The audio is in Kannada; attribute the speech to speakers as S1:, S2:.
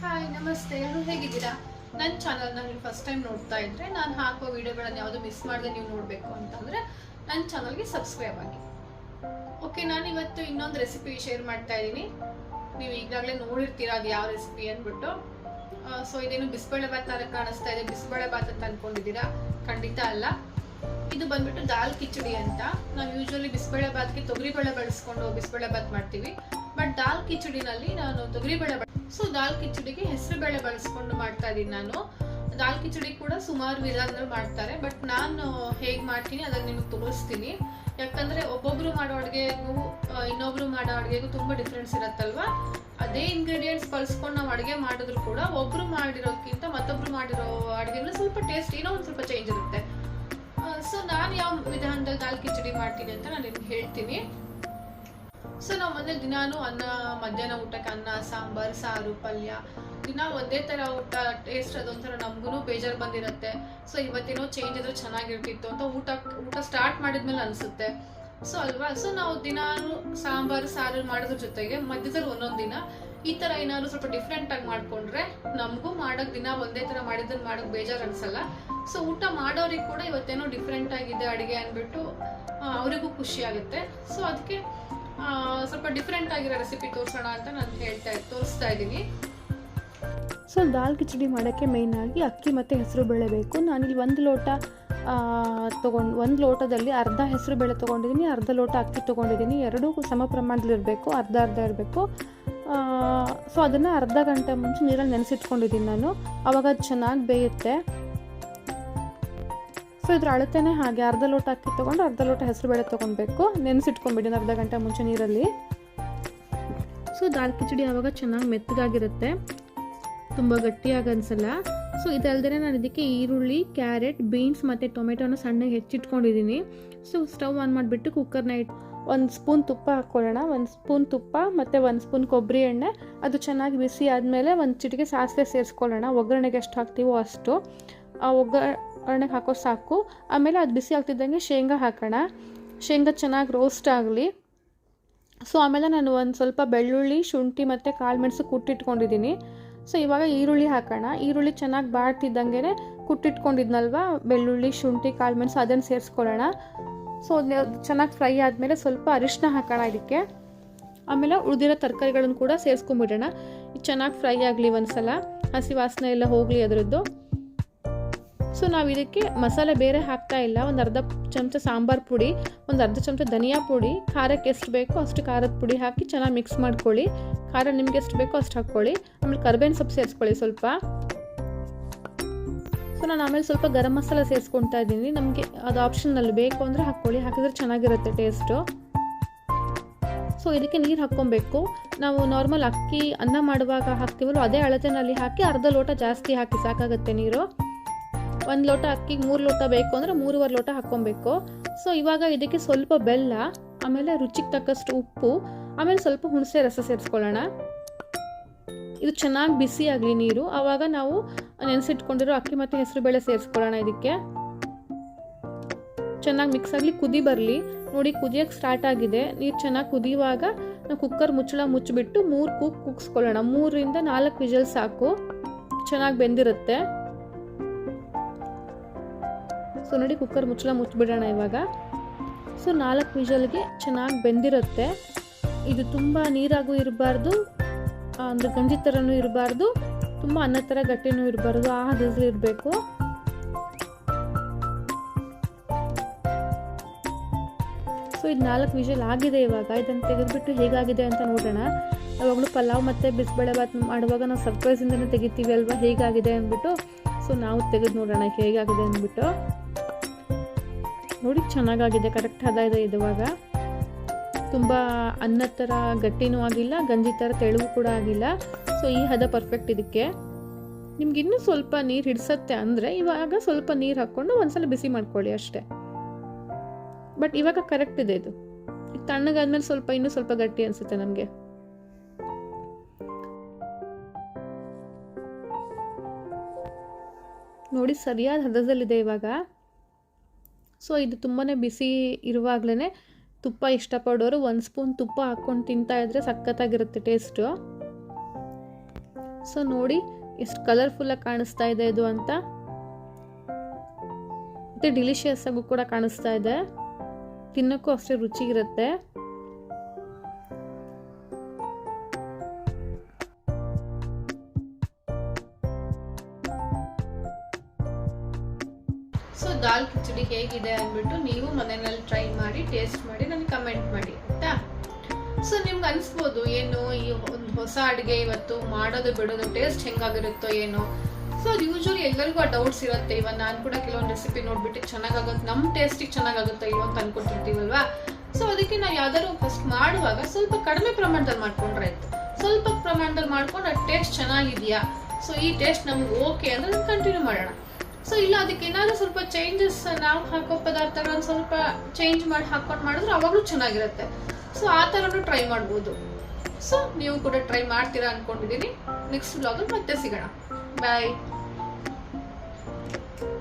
S1: ಹಾಯ್ ನಮಸ್ತೆ, ಎಲ್ಲರೂ ಹೇಗಿದ್ದೀರಾ? ನನ್ನ ಚಾನಲ್ನ ನೀವು ಫಸ್ಟ್ ಟೈಮ್ ನೋಡ್ತಾ ಇದ್ರೆ, ನಾನು ಹಾಕೋ ವಿಡಿಯೋಗಳನ್ನು ಯಾವುದು ಮಿಸ್ ಮಾಡದೆ ನೀವು ನೋಡಬೇಕು ಅಂತಂದರೆ ನನ್ನ ಚಾನಲ್ಗೆ ಸಬ್ಸ್ಕ್ರೈಬ್ ಆಗಿ. ಓಕೆ, ನಾನು ಇವತ್ತು ಇನ್ನೊಂದು ರೆಸಿಪಿ ಶೇರ್ ಮಾಡ್ತಾ ಇದ್ದೀನಿ. ನೀವು ಈಗಾಗಲೇ ನೋಡಿರ್ತೀರ ಅದು ಯಾವ ರೆಸಿಪಿ ಅಂದ್ಬಿಟ್ಟು. ಸೊ ಇದೇನು ಬಿಸಿಬೇಳೆಬಾತ್ ಥರ ಕಾಣಿಸ್ತಾ ಇದೆ. ಬಿಸಿಬೇಳೆಬಾತ್ ಅಂತ ಅಂದ್ಕೊಂಡಿದ್ದೀರಾ? ಖಂಡಿತ ಅಲ್ಲ. ಇದು ಬಂದ್ಬಿಟ್ಟು ದಾಲ್ ಕಿಚಡಿ ಅಂತ. ನಾವು ಯೂಶುವಲಿ ಬಿಸಿಬೇಳೆಬಾತ್ಗೆ ತೊಗರಿಬೇಳೆ ಬಳಸ್ಕೊಂಡು ಬಿಸಿಬೇಳೆಬಾತ್ ಮಾಡ್ತೀವಿ. ಬಟ್ ದಾಲ್ ಕಿಚಡಿನಲ್ಲಿ ನಾನು ತೊಗರಿಬೇಳೆ ದಾಲ್ ಕಿಚಡಿಗೆ ಹೆಸರುಬೇಳೆ ಬಳಸ್ಕೊಂಡು ಮಾಡ್ತಾ ಇದ್ದೀನಿ. ನಾನು ದಾಲ್ ಕಿಚಡಿ ಕೂಡ ಸುಮಾರು ವಿಧಾನಗಳು ಮಾಡ್ತಾರೆ, ಬಟ್ ನಾನು ಹೇಗೆ ಮಾಡ್ತೀನಿ ಅದನ್ನು ನಿಮಗೆ ತೋರಿಸ್ತೀನಿ. ಯಾಕಂದ್ರೆ ಒಬ್ಬೊಬ್ರು ಮಾಡೋ ಅಡುಗೆಗೂ ಇನ್ನೊಬ್ರು ಮಾಡೋ ಅಡುಗೆಗೂ ತುಂಬಾ ಡಿಫ್ರೆನ್ಸ್ ಇರುತ್ತಲ್ವಾ. ಅದೇ ಇಂಗ್ರೀಡಿಯೆಂಟ್ಸ್ ಬಳಸ್ಕೊಂಡು ನಾವು ಅಡುಗೆ ಮಾಡಿದ್ರು ಕೂಡ ಒಬ್ರು ಮಾಡಿರೋಕ್ಕಿಂತ ಮತ್ತೊಬ್ರು ಮಾಡಿರೋ ಅಡುಗೆಗಳು ಸ್ವಲ್ಪ ಟೇಸ್ಟ್ ಏನೋ ಒಂದು ಸ್ವಲ್ಪ ಚೇಂಜ್ ಇರುತ್ತೆ. ಸೊ ನಾನು ಯಾವ ವಿಧಾನದಲ್ಲಿ ದಾಲ್ ಕಿಚಡಿ ಮಾಡ್ತೀನಿ ಅಂತ ನಾನು ನಿಮ್ಗೆ ಹೇಳ್ತೀನಿ. ಸೊ ನಾವು ಮನೇಲಿ ದಿನಾನು ಮಧ್ಯಾಹ್ನ ಊಟಕ್ಕೆ ಅನ್ನ, ಸಾಂಬಾರ್, ಸಾರು, ಪಲ್ಯ ದಿನ ಒಂದೇ ಥರ ಊಟ ಟೇಸ್ಟ್ ಅದೊಂಥರ ನಮಗೂ ಬೇಜಾರು ಬಂದಿರುತ್ತೆ. ಸೊ ಇವತ್ತೇನೋ ಚೇಂಜ್ ಇದ್ರೆ ಚೆನ್ನಾಗಿರ್ತಿತ್ತು ಅಂತ ಊಟ ಸ್ಟಾರ್ಟ್ ಮಾಡಿದ್ಮೇಲೆ ಅನಿಸುತ್ತೆ. ಸೊ ಅಲ್ವಾ. ಸೊ ನಾವು ದಿನಾನು ಸಾಂಬಾರು, ಸಾರು ಮಾಡೋದ್ರ ಜೊತೆಗೆ ಮಧ್ಯದಲ್ಲಿ ಒಂದೊಂದು ದಿನ ಈ ಥರ ಏನಾದ್ರು ಸ್ವಲ್ಪ ಡಿಫ್ರೆಂಟ್ ಆಗಿ ಮಾಡ್ಕೊಂಡ್ರೆ ನಮಗೂ ಮಾಡೋಕೆ ದಿನ ಒಂದೇ ಥರ ಮಾಡಿದ್ದನ್ನು ಮಾಡೋಕೆ ಬೇಜಾರು ಅನ್ಸಲ್ಲ. ಸೊ ಊಟ ಮಾಡೋರಿಗೆ ಕೂಡ ಇವತ್ತೇನೋ ಡಿಫ್ರೆಂಟ್ ಆಗಿದೆ ಅಡುಗೆ ಅಂದ್ಬಿಟ್ಟು ಅವರಿಗೂ ಖುಷಿ ಆಗುತ್ತೆ. ಸೊ ಅದಕ್ಕೆ ಸ್ವಲ್ಪ ಡಿಫ್ರೆಂಟ್ ಆಗಿರೋ ರೆಸಿಪಿ ತೋರಿಸೋಣ ಅಂತ ನಾನು ತೋರಿಸ್ತಾ ಇದ್ದೀನಿ.
S2: ಸೊ ದಾಲ್ ಕಿಚಡಿ ಮಾಡೋಕ್ಕೆ ಮೇಯ್ನಾಗಿ ಅಕ್ಕಿ ಮತ್ತು ಹೆಸರುಬೇಳೆ ಬೇಕು. ನಾನಿಲ್ಲಿ ಒಂದು ಲೋಟದಲ್ಲಿ ಅರ್ಧ ಹೆಸರುಬೇಳೆ ತೊಗೊಂಡಿದ್ದೀನಿ, ಅರ್ಧ ಲೋಟ ಅಕ್ಕಿ ತೊಗೊಂಡಿದ್ದೀನಿ. ಎರಡೂ ಸಮ ಪ್ರಮಾಣದಲ್ಲಿರಬೇಕು, ಅರ್ಧ ಇರಬೇಕು. ಸೊ ಅದನ್ನು ಅರ್ಧ ಗಂಟೆ ಮುಂಚೆ ನೀರಲ್ಲಿ ನೆನೆಸಿಟ್ಕೊಂಡಿದ್ದೀನಿ ನಾನು. ಆವಾಗ ಅದು ಚೆನ್ನಾಗಿ ಬೇಯುತ್ತೆ. ಸೊ ಇದ್ರ ಅಳತೆನೇ ಹಾಗೆ, ಅರ್ಧ ಲೋಟ ಅಕ್ಕಿ ತೊಗೊಂಡು ಅರ್ಧ ಲೋಟ ಹೆಸರುಬೇಳೆ ತೊಗೊಳ್ಬೇಕು. ನೆನೆಸಿಟ್ಕೊಂಡ್ಬಿಡಿ ಅರ್ಧ ಗಂಟೆ ಮುಂಚೆ ನೀರಲ್ಲಿ. ಸೊ ದಾಲ್ ಕಿಚಡಿ ಆವಾಗ ಚೆನ್ನಾಗಿ ಮೆತ್ತಗಾಗಿರುತ್ತೆ, ತುಂಬ ಗಟ್ಟಿಯಾಗಿ ಅನಿಸಲ್ಲ. ಸೊ ಇದಲ್ಲದೆ ನಾನು ಇದಕ್ಕೆ ಈರುಳ್ಳಿ, ಕ್ಯಾರೆಟ್, ಬೀನ್ಸ್ ಮತ್ತು ಟೊಮೆಟೊನ ಸಣ್ಣಗೆ ಹೆಚ್ಚಿಟ್ಕೊಂಡಿದ್ದೀನಿ. ಸೊ ಸ್ಟವ್ ಆನ್ ಮಾಡಿಬಿಟ್ಟು ಕುಕ್ಕರ್ನ ಒಂದು ಸ್ಪೂನ್ ತುಪ್ಪ ಹಾಕ್ಕೊಳ್ಳೋಣ. ಒಂದು ಸ್ಪೂನ್ ತುಪ್ಪ ಮತ್ತು ಒಂದು ಸ್ಪೂನ್ ಕೊಬ್ಬರಿ ಎಣ್ಣೆ. ಅದು ಚೆನ್ನಾಗಿ ಬಿಸಿ ಆದಮೇಲೆ ಒಂದು ಚಿಟಿಕೆ ಸಾಸಿವೆ ಸೇರಿಸ್ಕೊಳ್ಳೋಣ. ಒಗ್ಗರಣೆಗೆ ಎಷ್ಟು ಹಾಕ್ತೀವೋ ಅಷ್ಟು ಒಗ್ಗರಣೆಗೆ ಹಾಕೋ ಸಾಕು. ಆಮೇಲೆ ಅದು ಬಿಸಿ ಆಗ್ತಿದ್ದಂಗೆ ಶೇಂಗಾ ಹಾಕೋಣ. ಶೇಂಗಾ ಚೆನ್ನಾಗಿ ರೋಸ್ಟ್ ಆಗಲಿ. ಸೊ ಆಮೇಲೆ ನಾನು ಒಂದು ಸ್ವಲ್ಪ ಬೆಳ್ಳುಳ್ಳಿ, ಶುಂಠಿ ಮತ್ತು ಕಾಳುಮೆಣಸು ಕುಟ್ಟಿಟ್ಕೊಂಡಿದ್ದೀನಿ. ಸೊ ಇವಾಗ ಈರುಳ್ಳಿ ಹಾಕೋಣ. ಈರುಳ್ಳಿ ಚೆನ್ನಾಗಿ ಬಾಡ್ತಿದ್ದಂಗೆ ಕುಟ್ಟಿಟ್ಕೊಂಡಿದ್ನಲ್ವ ಬೆಳ್ಳುಳ್ಳಿ, ಶುಂಠಿ, ಕಾಳುಮೆಣಸು ಅದನ್ನು ಸೇರಿಸ್ಕೊಳ್ಳೋಣ. ಸೊ ಚೆನ್ನಾಗಿ ಫ್ರೈ ಆದಮೇಲೆ ಸ್ವಲ್ಪ ಅರಿಶಿನ ಹಾಕೋಣ ಇದಕ್ಕೆ. ಆಮೇಲೆ ಉಳಿದಿರೋ ತರಕಾರಿಗಳನ್ನು ಕೂಡ ಸೇರಿಸ್ಕೊಂಬಿಡೋಣ. ಇದು ಚೆನ್ನಾಗಿ ಫ್ರೈ ಆಗಲಿ, ಒಂದ್ಸಲ ಹಸಿ ವಾಸನೆ ಎಲ್ಲ ಹೋಗಲಿ ಅದರದ್ದು. ಸೊ ನಾವು ಇದಕ್ಕೆ ಮಸಾಲೆ ಬೇರೆ ಹಾಕ್ತಾ ಇಲ್ಲ. ಒಂದು ಅರ್ಧ ಚಮಚ ಸಾಂಬಾರು ಪುಡಿ, ಒಂದು ಅರ್ಧ ಚಮಚ ಧನಿಯಾ ಪುಡಿ, ಖಾರಕ್ಕೆ ಎಷ್ಟು ಬೇಕೋ ಅಷ್ಟು ಖಾರದ ಪುಡಿ ಹಾಕಿ ಚೆನ್ನಾಗಿ ಮಿಕ್ಸ್ ಮಾಡ್ಕೊಳ್ಳಿ. ಖಾರ ನಿಮ್ಗೆ ಎಷ್ಟು ಬೇಕೋ ಅಷ್ಟು ಹಾಕ್ಕೊಳ್ಳಿ. ಆಮೇಲೆ ಕರಿಬೇವಿನ ಸೊಪ್ಪು ಸೇರಿಸ್ಕೊಳ್ಳಿ ಸ್ವಲ್ಪ. ಸೊ ನಾನು ಆಮೇಲೆ ಸ್ವಲ್ಪ ಗರಂ ಮಸಾಲ ಸೇರಿಸ್ಕೊಳ್ತಾ ಇದ್ದೀನಿ. ನಮಗೆ ಅದು ಆಪ್ಷನಲ್ಲಿ ಬೇಕು ಅಂದರೆ ಹಾಕ್ಕೊಳ್ಳಿ, ಹಾಕಿದ್ರೆ ಚೆನ್ನಾಗಿರುತ್ತೆ ಟೇಸ್ಟು. ಸೊ ಇದಕ್ಕೆ ನೀರು ಹಾಕ್ಕೊಬೇಕು. ನಾವು ನಾರ್ಮಲ್ ಅಕ್ಕಿ ಅನ್ನ ಮಾಡುವಾಗ ಹಾಕ್ತೀವಲ್ಲ ಅದೇ ಅಳತೆನಲ್ಲಿ ಹಾಕಿ ಅರ್ಧ ಲೋಟ ಜಾಸ್ತಿ ಹಾಕಿ ಸಾಕಾಗುತ್ತೆ ನೀರು. 1 ಲೋಟ ಅಕ್ಕಿಗೆ 3 ಲೋಟ ಬೇಕು ಅಂದರೆ 3.5 ಲೋಟ ಹಾಕ್ಕೊಬೇಕು. ಸೊ ಇವಾಗ ಇದಕ್ಕೆ ಸ್ವಲ್ಪ ಬೆಲ್ಲ, ಆಮೇಲೆ ರುಚಿಗೆ ತಕ್ಕಷ್ಟು ಉಪ್ಪು, ಆಮೇಲೆ ಸ್ವಲ್ಪ ಹುಣಸೆ ರಸ ಸೇರಿಸ್ಕೊಳ್ಳೋಣ. ಇದು ಚೆನ್ನಾಗಿ ಬಿಸಿ ಆಗಲಿ ನೀರು. ಆವಾಗ ನಾವು ನೆನೆಸಿಟ್ಕೊಂಡಿರೋ ಅಕ್ಕಿ ಮತ್ತು ಹೆಸರುಬೇಳೆ ಸೇರಿಸ್ಕೊಳ್ಳೋಣ. ಇದಕ್ಕೆ ಚೆನ್ನಾಗಿ ಮಿಕ್ಸ್ ಆಗಲಿ, ಕುದಿ ಬರಲಿ. ನೋಡಿ ಕುದಿಯೋಕ್ಕೆ ಸ್ಟಾರ್ಟ್ ಆಗಿದೆ. ನೀರು ಚೆನ್ನಾಗಿ ಕುದಿಯುವಾಗ ನಾವು ಕುಕ್ಕರ್ ಮುಚ್ಚಳ ಮುಚ್ಚಿಬಿಟ್ಟು 3 ಕೂಗಿಸ್ಕೊಳ್ಳೋಣ. 3 ರಿಂದ 4 ವಿಜಲ್ ಸಾಕು, ಚೆನ್ನಾಗಿ ಬೆಂದಿರುತ್ತೆ. ಸೊ ನೋಡಿ ಕುಕ್ಕರ್ ಮುಚ್ಚಳ ಮುಚ್ಚಿಬಿಡೋಣ ಇವಾಗ. ಸೊ 4 ವಿಜಲ್ಗೆ ಚೆನ್ನಾಗಿ ಬೆಂದಿರುತ್ತೆ. ಇದು ತುಂಬ ನೀರಾಗೂ ಇರಬಾರ್ದು, ಅಂದರೆ ಗಂಜಿ ಥರನೂ ಇರಬಾರ್ದು, ತುಂಬ ಅನ್ನ ಥರ ಗಟ್ಟಿನೂ ಇರಬಾರ್ದು. ಆ ಹದದಲ್ಲಿ ಇರಬೇಕು. ಸೊ ಇದು 4 ವಿಜಲ್ ಆಗಿದೆ. ಇವಾಗ ಇದನ್ನು ತೆಗೆದುಬಿಟ್ಟು ಹೇಗಾಗಿದೆ ಅಂತ ನೋಡೋಣ. ಯಾವಾಗಲೂ ಪಲಾವ್ ಮತ್ತು ಬಿಸಿಬೇಳೆಬಾತ್ ಮಾಡುವಾಗ ನಾವು ಸರ್ಪ್ರೈಸಿಂದನೇ ತೆಗಿತೀವಿ ಅಲ್ವಾ ಹೇಗಾಗಿದೆ ಅಂದ್ಬಿಟ್ಟು. ಸೊ ನಾವು ತೆಗೆದು ನೋಡೋಣ ಹೇಗಾಗಿದೆ ಅಂದ್ಬಿಟ್ಟು. ನೋಡಿ ಚೆನ್ನಾಗಾಗಿದೆ, ಕರೆಕ್ಟ್ ಹದ ಇದೆ ಇದುವಾಗ. ತುಂಬ ಅನ್ನ ಥರ ಗಟ್ಟಿನೂ ಆಗಿಲ್ಲ, ಗಂಜಿ ಥರ ತೆಳುವು ಕೂಡ ಆಗಿಲ್ಲ. ಸೊ ಈ ಹದ ಪರ್ಫೆಕ್ಟ್ ಇದಕ್ಕೆ. ನಿಮ್ಗೆ ಇನ್ನೂ ಸ್ವಲ್ಪ ನೀರು ಹಿಡಿಸತ್ತೆ ಅಂದರೆ ಇವಾಗ ಸ್ವಲ್ಪ ನೀರು ಹಾಕ್ಕೊಂಡು ಒಂದ್ಸಲ ಬಿಸಿ ಮಾಡ್ಕೊಳ್ಳಿ ಅಷ್ಟೇ. ಬಟ್ ಇವಾಗ ಕರೆಕ್ಟ್ ಇದೆ ಇದು. ಈಗ ತಣ್ಣಗಾದ್ಮೇಲೆ ಇನ್ನೂ ಸ್ವಲ್ಪ ಗಟ್ಟಿ ಅನಿಸುತ್ತೆ ನಮಗೆ. ನೋಡಿ ಸರಿಯಾದ ಹದದಲ್ಲಿದೆ ಇವಾಗ. ಸೊ ಇದು ತುಂಬಾ ಬಿಸಿ ಇರುವಾಗಲೇ ತುಪ್ಪ ಇಷ್ಟಪಡೋರು 1 ಸ್ಪೂನ್ ತುಪ್ಪ ಹಾಕ್ಕೊಂಡು ತಿಂತಾ ಇದ್ರೆ ಸಖತ್ತಾಗಿರುತ್ತೆ ಟೇಸ್ಟು. ಸೊ ನೋಡಿ ಎಷ್ಟು ಕಲರ್ಫುಲ್ಲಾಗಿ ಕಾಣಿಸ್ತಾ ಇದೆ ಇದು ಅಂತ, ಮತ್ತು ಡಿಲಿಷಿಯಸ್ ಆಗು ಕೂಡ ಕಾಣಿಸ್ತಾ ಇದೆ, ತಿನ್ನೋಕ್ಕೂ ಅಷ್ಟೇ ರುಚಿಗಿರುತ್ತೆ.
S1: ಸೊ ದಾಲ್ ಕಿಚಡಿ ಹೇಗಿದೆ ಅಂದ್ಬಿಟ್ಟು ನೀವು ಮನೆಯಲ್ಲಿ ಟ್ರೈ ಮಾಡಿ ಟೇಸ್ಟ್ ಮಾಡಿ ನನಗೆ ಕಮೆಂಟ್ ಮಾಡಿ ಆಯ್ತಾ. ಸೊ ನಿಮ್ಗೆ ಅನ್ಸ್ಬೋದು ಏನು ಈ ಒಂದು ಹೊಸ ಅಡುಗೆ ಇವತ್ತು ಮಾಡೋದು ಬಿಡೋದು ಟೇಸ್ಟ್ ಹೆಂಗಾಗಿರುತ್ತೋ ಏನೋ. ಸೊ ಅದು ಯೂಶುವಲಿ ಎಲ್ಲರಿಗೂ ಆ ಡೌಟ್ಸ್ ಇರುತ್ತೆ. ಇವಾಗ ನಾನು ಕೂಡ ಕೆಲವೊಂದು ರೆಸಿಪಿ ನೋಡ್ಬಿಟ್ಟು ಚೆನ್ನಾಗಾಗುತ್ತೆ, ನಮ್ಮ ಟೇಸ್ಟಿಗೆ ಚೆನ್ನಾಗಾಗುತ್ತೋ ಇಲ್ವೋ ಅಂತ ಅನ್ಕೊತಿರ್ತೀವಲ್ವಾ. ಸೊ ಅದಕ್ಕೆ ನಾವು ಯಾವ್ದಾದ್ರು ಫಸ್ಟ್ ಮಾಡುವಾಗ ಸ್ವಲ್ಪ ಕಡಿಮೆ ಪ್ರಮಾಣದಲ್ಲಿ ಮಾಡ್ಕೊಂಡ್ರೆ ಆಯ್ತು. ಸ್ವಲ್ಪ ಪ್ರಮಾಣದಲ್ಲಿ ಮಾಡ್ಕೊಂಡು ಅದು ಟೇಸ್ಟ್ ಚೆನ್ನಾಗಿದೆಯಾ, ಸೊ ಈ ಟೇಸ್ಟ್ ನಮ್ಗೆ ಓಕೆ ಅಂದ್ರೆ ನಾವು ಕಂಟಿನ್ಯೂ ಮಾಡೋಣ. ಸೊ ಇಲ್ಲ ಅದಕ್ಕೆ ಏನಾದ್ರು ಸ್ವಲ್ಪ ಚೇಂಜಸ್, ನಾವು ಹಾಕೋ ಪದಾರ್ಥಗಳನ್ನ ಸ್ವಲ್ಪ ಚೇಂಜ್ ಮಾಡಿ ಹಾಕೊಂಡು ಮಾಡಿದ್ರೆ ಅವಾಗಲೂ ಚೆನ್ನಾಗಿರುತ್ತೆ. ಸೊ ಆ ಥರನೂ ಟ್ರೈ ಮಾಡ್ಬೋದು. ಸೊ ನೀವು ಕೂಡ ಟ್ರೈ ಮಾಡ್ತೀರಾ ಅನ್ಕೊಂಡಿದ್ದೀನಿ. ನೆಕ್ಸ್ಟ್ ವ್ಲಾಗಲ್ಲಿ ಮತ್ತೆ ಸಿಗೋಣ. ಬಾಯ್.